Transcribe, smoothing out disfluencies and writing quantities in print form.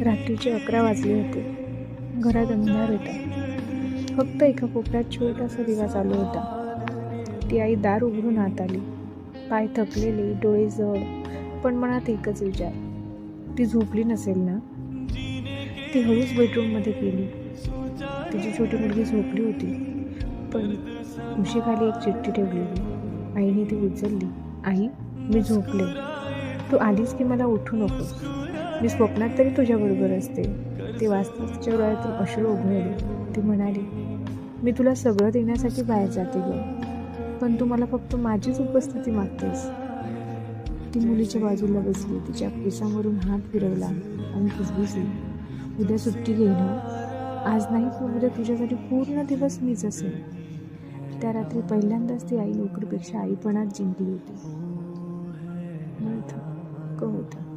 रात्रीचे 11 वाजले होते. घरात अंधार होता. फक्त एका कोपऱ्यात छोटासा दिवा चालू होता. ती आई दार उघडून आत आली. पाय थकलेले, डोळे जड, पण मनात एकच विचार, ती झोपली नसेल ना? ती हळूच बेडरूममध्ये गेली. तिची छोटी मुलगी झोपली होती, पण उशीखाली एक चिठ्ठी ठेवली होती. आईने ती उचलली. आई, मी झोपले. तू आलीस की मला उठू नकोस. मी स्वप्नात तरी तुझ्याबरोबर असते. ते वाचताच तिच्या डोळ्यातून अश्रू उघळले. ती म्हणाली, मी तुला सगळं देण्यासाठी बाहेर जाते ग, पण तू मला फक्त माझीच उपस्थिती मागतेस. ती मुलीच्या बाजूला बसली. तिच्या केसांवरून हात फिरवला आणि फुसफुसली, उद्या सुट्टी घे ना. आज नाही पण उद्या तुझ्यासाठी पूर्ण दिवस मीच असेल. त्या रात्री पहिल्यांदाच ती आई नोकरीपेक्षा आईपणात जिंकली होती. होतं.